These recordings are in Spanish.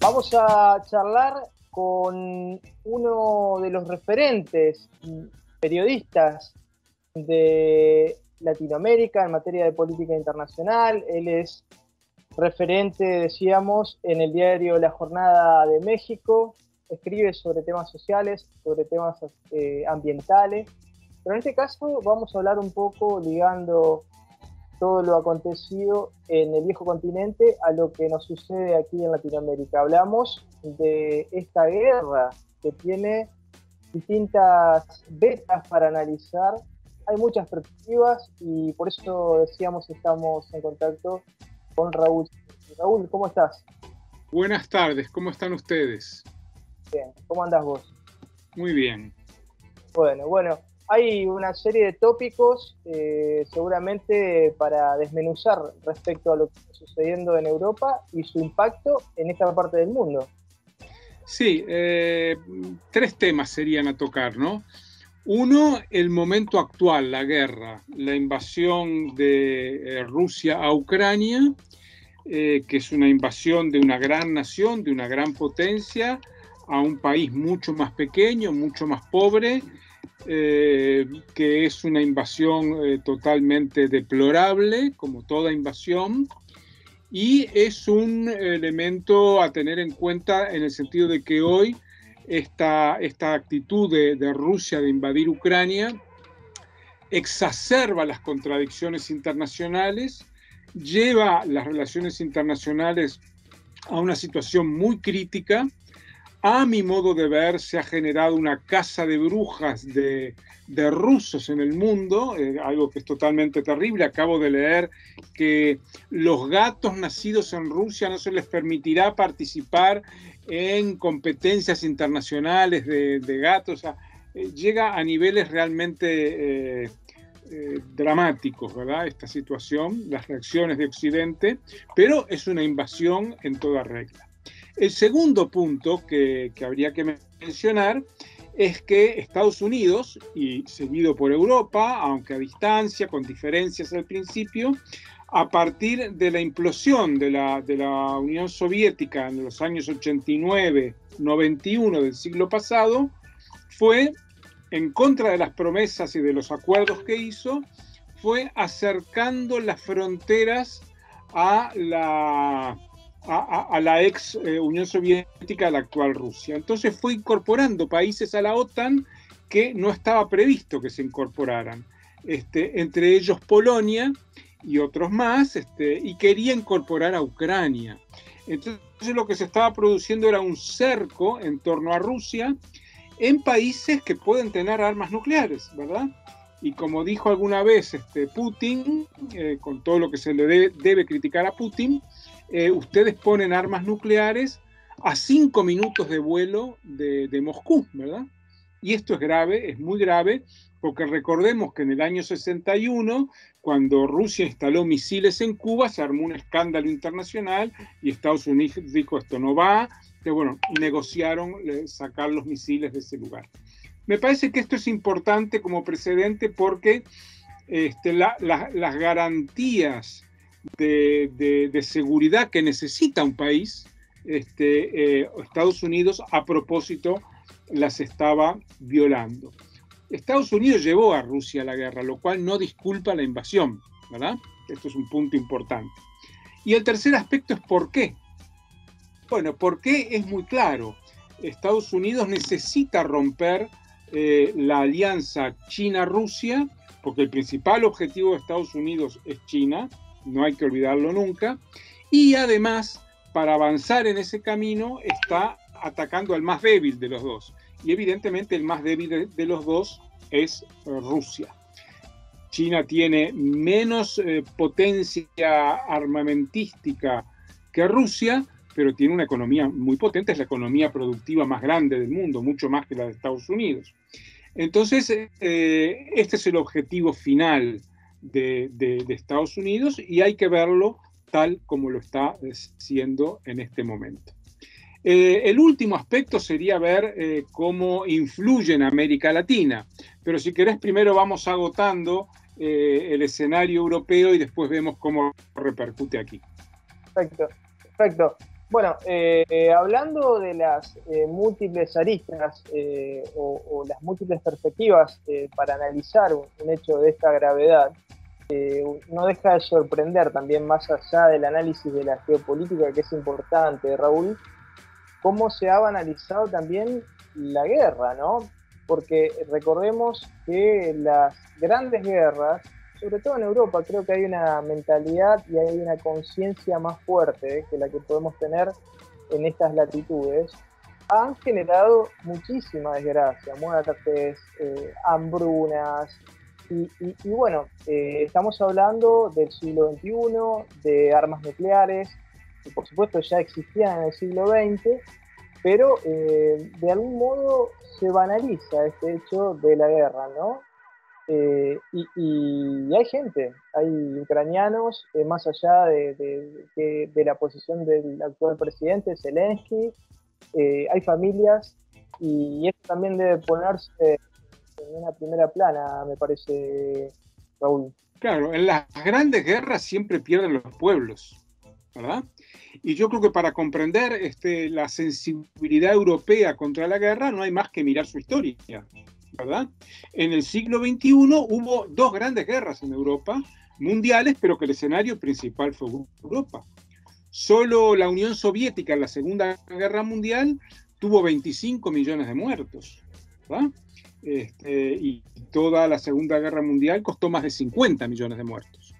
Vamos a charlar con uno de los referentes periodistas de Latinoamérica en materia de política internacional. Él es referente, decíamos, en el diario La Jornada de México. Escribe sobre temas sociales, sobre temas ambientales. Pero en este caso vamos a hablar un poco ligando todo lo acontecido en el viejo continente a lo que nos sucede aquí en Latinoamérica. Hablamos de esta guerra que tiene distintas vetas para analizar. Hay muchas perspectivas y por eso decíamos estamos en contacto con Raúl. Raúl, ¿cómo estás? Buenas tardes, ¿cómo están ustedes? Bien, ¿cómo andás vos? Muy bien. Bueno, hay una serie de tópicos seguramente para desmenuzar respecto a lo que está sucediendo en Europa y su impacto en esta parte del mundo. Sí, tres temas serían a tocar, ¿no? Uno, el momento actual, la guerra, la invasión de Rusia a Ucrania, que es una invasión de una gran nación, de una gran potencia, a un país mucho más pequeño, mucho más pobre, que es una invasión totalmente deplorable, como toda invasión, y es un elemento a tener en cuenta en el sentido de que hoy esta actitud de Rusia de invadir Ucrania exacerba las contradicciones internacionales, lleva las relaciones internacionales a una situación muy crítica. A mi modo de ver, se ha generado una caza de brujas de rusos en el mundo, algo que es totalmente terrible. Acabo de leer que los gatos nacidos en Rusia no se les permitirá participar en competencias internacionales de gatos. O sea, llega a niveles realmente dramáticos, ¿verdad? Esta situación, las reacciones de Occidente, pero es una invasión en toda regla. El segundo punto que habría que mencionar es que Estados Unidos, y seguido por Europa, aunque a distancia, con diferencias al principio, a partir de la implosión de la Unión Soviética en los años 89-91 del siglo pasado, fue, en contra de las promesas y de los acuerdos que hizo, fue acercando las fronteras a la ex Unión Soviética, a la actual Rusia. Entonces fue incorporando países a la OTAN que no estaba previsto que se incorporaran, entre ellos Polonia y otros más, y quería incorporar a Ucrania. Entonces lo que se estaba produciendo era un cerco en torno a Rusia en países que pueden tener armas nucleares, ¿verdad? Y como dijo alguna vez Putin, con todo lo que se le debe criticar a Putin, ustedes ponen armas nucleares a 5 minutos de vuelo de Moscú, ¿verdad? Y esto es grave, es muy grave, porque recordemos que en el año 61, cuando Rusia instaló misiles en Cuba, se armó un escándalo internacional y Estados Unidos dijo esto no va, que bueno, negociaron sacar los misiles de ese lugar. Me parece que esto es importante como precedente porque las garantías de seguridad que necesita un país, Estados Unidos a propósito las estaba violando. Estados Unidos llevó a Rusia a la guerra, lo cual no disculpa la invasión, ¿verdad? Esto es un punto importante. Y el tercer aspecto es ¿por qué? Bueno, ¿por qué? Es muy claro. Estados Unidos necesita romper la alianza China-Rusia, porque el principal objetivo de Estados Unidos es China, no hay que olvidarlo nunca, y además, para avanzar en ese camino, está atacando al más débil de los dos, y evidentemente el más débil de los dos es Rusia. China tiene menos potencia armamentística que Rusia, pero tiene una economía muy potente, es la economía productiva más grande del mundo, mucho más que la de Estados Unidos. Entonces, este es el objetivo final de Estados Unidos y hay que verlo tal como lo está siendo en este momento. El último aspecto sería ver cómo influye en América Latina, pero si querés primero vamos agotando el escenario europeo y después vemos cómo repercute aquí. Perfecto, perfecto. Bueno, hablando de las múltiples aristas o las múltiples perspectivas para analizar un hecho de esta gravedad, no deja de sorprender también, más allá del análisis de la geopolítica, que es importante, Raúl, cómo se ha banalizado también la guerra, ¿no? Porque recordemos que las grandes guerras, sobre todo en Europa, creo que hay una mentalidad y hay una conciencia más fuerte que la que podemos tener en estas latitudes, han generado muchísima desgracia, muertes, hambrunas, y bueno, estamos hablando del siglo XXI, de armas nucleares, que por supuesto ya existían en el siglo XX, pero de algún modo se banaliza este hecho de la guerra, ¿no? Y hay gente, hay ucranianos, más allá de la posición del actual presidente Zelensky, hay familias, y esto también debe ponerse en una primera plana, me parece, Raúl. Claro, en las grandes guerras siempre pierden los pueblos, ¿verdad? Y yo creo que para comprender la sensibilidad europea contra la guerra no hay más que mirar su historia, ¿verdad? En el siglo XXI hubo dos grandes guerras en Europa, mundiales, pero que el escenario principal fue Europa. Solo la Unión Soviética en la Segunda Guerra Mundial tuvo 25 millones de muertos, ¿verdad? Y toda la Segunda Guerra Mundial costó más de 50 millones de muertos.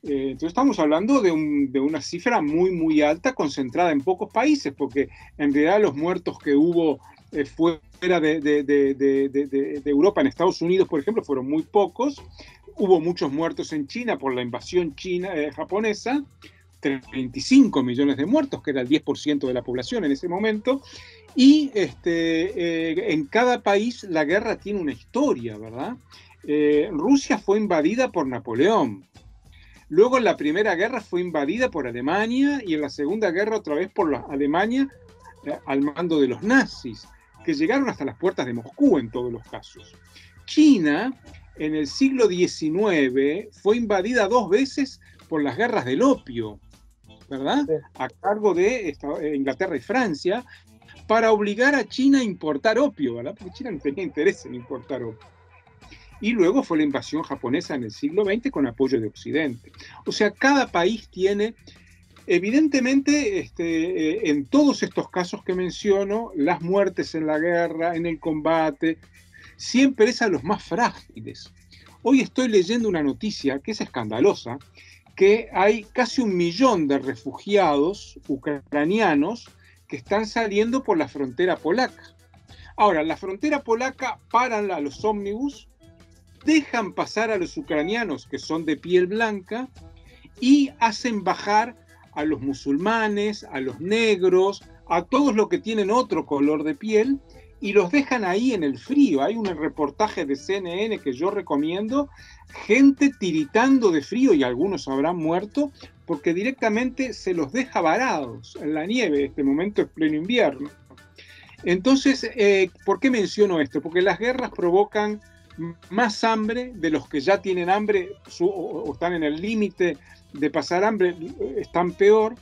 Entonces estamos hablando de una cifra muy, muy alta, concentrada en pocos países, porque en realidad los muertos que hubo fuera de Europa, en Estados Unidos, por ejemplo, fueron muy pocos. Hubo muchos muertos en China por la invasión japonesa, 35 millones de muertos, que era el 10% de la población en ese momento. Y en cada país la guerra tiene una historia, ¿verdad? Rusia fue invadida por Napoleón. Luego en la Primera Guerra fue invadida por Alemania y en la Segunda Guerra otra vez por Alemania al mando de los nazis, que llegaron hasta las puertas de Moscú en todos los casos. China en el siglo XIX fue invadida 2 veces por las guerras del opio, ¿verdad? Sí. A cargo de Inglaterra y Francia, para obligar a China a importar opio, ¿verdad? Porque China no tenía interés en importar opio. Y luego fue la invasión japonesa en el siglo XX con apoyo de Occidente. O sea, cada país tiene, evidentemente, en todos estos casos que menciono, las muertes en la guerra, en el combate, siempre es a los más frágiles. Hoy estoy leyendo una noticia que es escandalosa, que hay casi 1 millón de refugiados ucranianos que están saliendo por la frontera polaca. Ahora, la frontera polaca paran a los ómnibus, dejan pasar a los ucranianos que son de piel blanca y hacen bajar a los musulmanes, a los negros, a todos los que tienen otro color de piel y los dejan ahí en el frío. Hay un reportaje de CNN que yo recomiendo, gente tiritando de frío y algunos habrán muerto porque directamente se los deja varados en la nieve. Este momento es pleno invierno. Entonces, ¿por qué menciono esto? Porque las guerras provocan más hambre de los que ya tienen hambre o están en el límite de pasar hambre, están peor.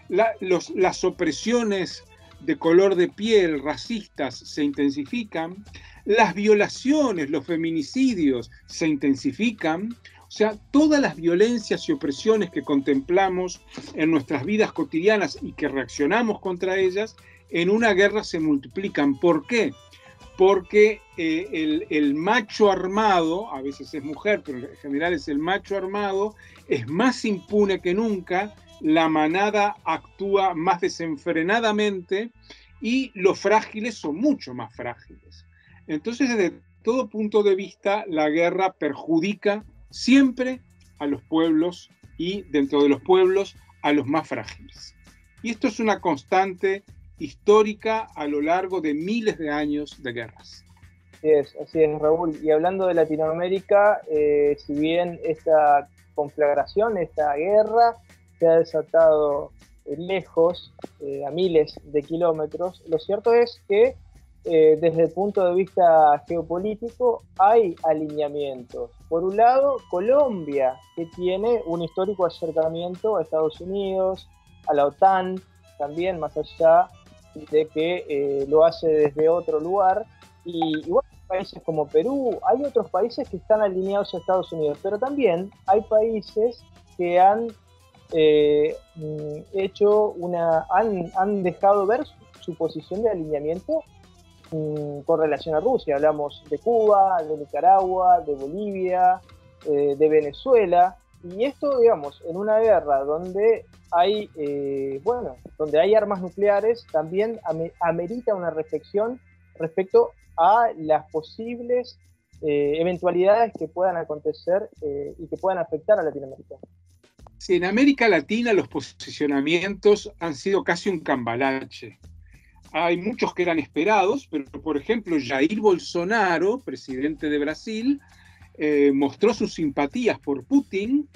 Las opresiones de color de piel racistas se intensifican, las violaciones, los feminicidios se intensifican. O sea, todas las violencias y opresiones que contemplamos en nuestras vidas cotidianas y que reaccionamos contra ellas, en una guerra se multiplican. ¿Por qué? Porque el macho armado, a veces es mujer, pero en general es el macho armado, es más impune que nunca, la manada actúa más desenfrenadamente y los frágiles son mucho más frágiles. Entonces, desde todo punto de vista, la guerra perjudica siempre a los pueblos y dentro de los pueblos a los más frágiles. Y esto es una constante histórica a lo largo de miles de años de guerras. Así es, Raúl. Y hablando de Latinoamérica, si bien esta conflagración, esta guerra, se ha desatado lejos, a miles de kilómetros, lo cierto es que desde el punto de vista geopolítico hay alineamientos. Por un lado, Colombia, que tiene un histórico acercamiento a Estados Unidos, a la OTAN, también, más allá de que lo hace desde otro lugar. Y bueno, países como Perú, hay otros países que están alineados a Estados Unidos, pero también hay países que han han dejado ver su posición de alineamiento con relación a Rusia. Hablamos de Cuba, de Nicaragua, de Bolivia, de Venezuela, y esto, digamos, en una guerra donde hay, donde hay armas nucleares, también amerita una reflexión respecto a las posibles eventualidades que puedan acontecer y que puedan afectar a Latinoamérica. Sí, en América Latina los posicionamientos han sido casi un cambalache. Hay muchos que eran esperados, pero por ejemplo Jair Bolsonaro, presidente de Brasil, mostró sus simpatías por Putin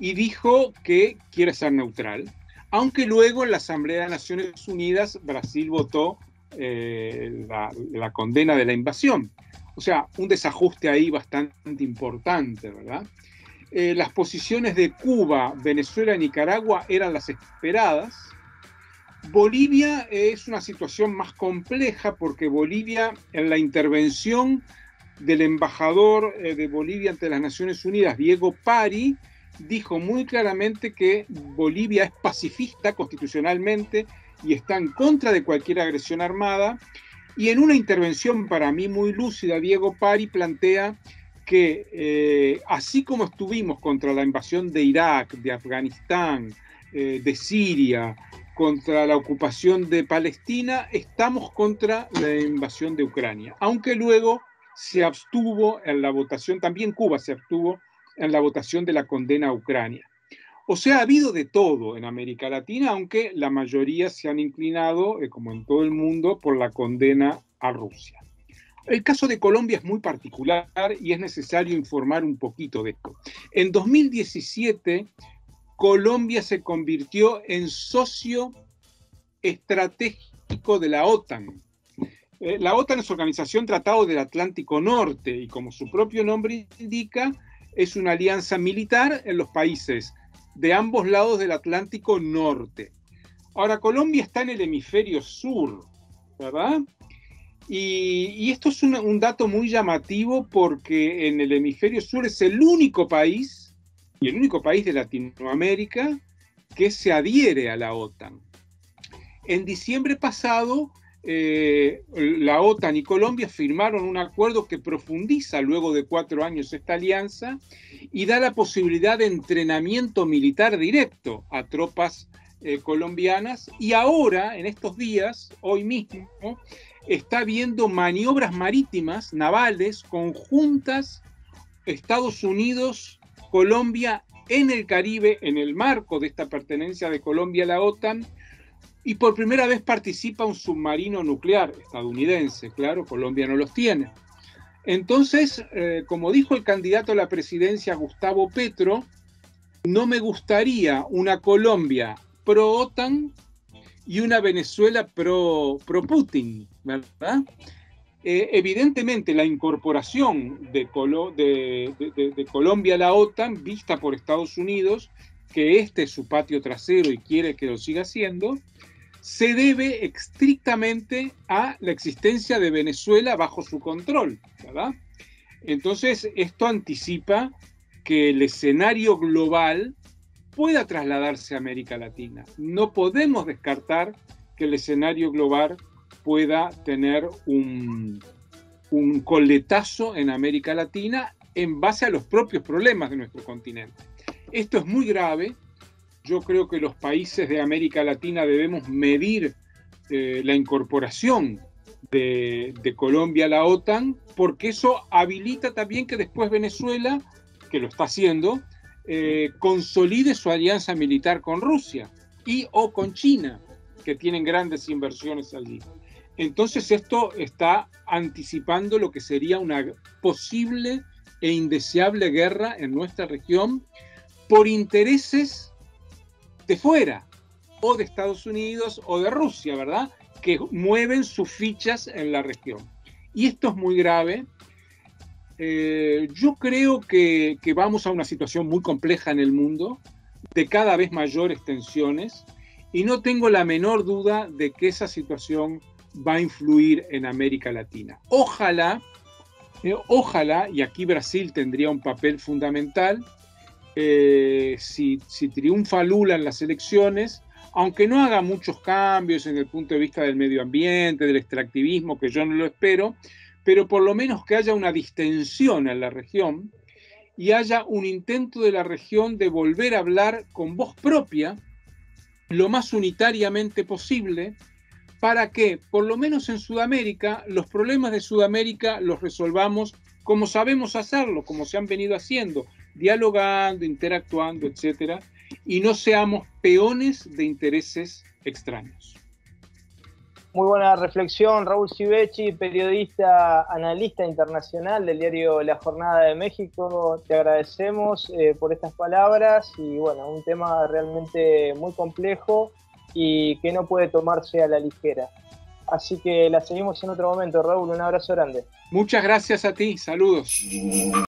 y dijo que quiere ser neutral, aunque luego en la Asamblea de Naciones Unidas Brasil votó la condena de la invasión. O sea, un desajuste ahí bastante importante, ¿verdad? Las posiciones de Cuba, Venezuela y Nicaragua eran las esperadas. Bolivia es una situación más compleja porque Bolivia, en la intervención del embajador de Bolivia ante las Naciones Unidas, Diego Pari, dijo muy claramente que Bolivia es pacifista constitucionalmente y está en contra de cualquier agresión armada. Y en una intervención para mí muy lúcida, Diego Pari plantea que así como estuvimos contra la invasión de Irak, de Afganistán, de Siria, contra la ocupación de Palestina, estamos contra la invasión de Ucrania. Aunque luego se abstuvo en la votación, también Cuba se abstuvo en la votación de la condena a Ucrania. O sea, ha habido de todo en América Latina, aunque la mayoría se han inclinado, como en todo el mundo, por la condena a Rusia. El caso de Colombia es muy particular y es necesario informar un poquito de esto. En 2017, Colombia se convirtió en socio estratégico de la OTAN. La OTAN es Organización Tratado del Atlántico Norte y, como su propio nombre indica, es una alianza militar en los países de ambos lados del Atlántico Norte. Ahora, Colombia está en el hemisferio sur, ¿verdad? Y esto es un dato muy llamativo porque en el hemisferio sur es el único país, y el único país de Latinoamérica, que se adhiere a la OTAN. En diciembre pasado, la OTAN y Colombia firmaron un acuerdo que profundiza luego de 4 años esta alianza y da la posibilidad de entrenamiento militar directo a tropas colombianas. Y ahora, en estos días, hoy mismo, está habiendo maniobras marítimas, navales, conjuntas, Estados Unidos, Colombia, en el Caribe, en el marco de esta pertenencia de Colombia a la OTAN, y por primera vez participa un submarino nuclear estadounidense. Claro, Colombia no los tiene. Entonces, como dijo el candidato a la presidencia Gustavo Petro, no me gustaría una Colombia pro-OTAN y una Venezuela pro-Putin, ¿verdad? Evidentemente la incorporación de Colombia a la OTAN, vista por Estados Unidos, que este es su patio trasero y quiere que lo siga haciendo, se debe estrictamente a la existencia de Venezuela bajo su control, ¿verdad? Entonces, esto anticipa que el escenario global pueda trasladarse a América Latina. No podemos descartar que el escenario global pueda tener un coletazo en América Latina en base a los propios problemas de nuestro continente. Esto es muy grave. Yo creo que los países de América Latina debemos medir la incorporación de Colombia a la OTAN, porque eso habilita también que después Venezuela, que lo está haciendo, consolide su alianza militar con Rusia y o con China, que tienen grandes inversiones allí. Entonces esto está anticipando lo que sería una posible e indeseable guerra en nuestra región por intereses de fuera, o de Estados Unidos o de Rusia, ¿verdad? Que mueven sus fichas en la región. Y esto es muy grave. Yo creo que vamos a una situación muy compleja en el mundo, de cada vez mayores tensiones, y no tengo la menor duda de que esa situación va a influir en América Latina. Ojalá, y aquí Brasil tendría un papel fundamental, si triunfa Lula en las elecciones, aunque no haga muchos cambios en el punto de vista del medio ambiente, del extractivismo, que yo no lo espero, pero por lo menos que haya una distensión en la región y haya un intento de la región de volver a hablar con voz propia lo más unitariamente posible, para que, por lo menos en Sudamérica, los problemas de Sudamérica los resolvamos como sabemos hacerlo, como se han venido haciendo, dialogando, interactuando, etcétera, y no seamos peones de intereses extraños. Muy buena reflexión, Raúl Civechi, periodista, analista internacional del diario La Jornada de México. Te agradecemos por estas palabras y bueno, un tema realmente muy complejo y que no puede tomarse a la ligera. Así que la seguimos en otro momento, Raúl. Un abrazo grande. Muchas gracias a ti. Saludos.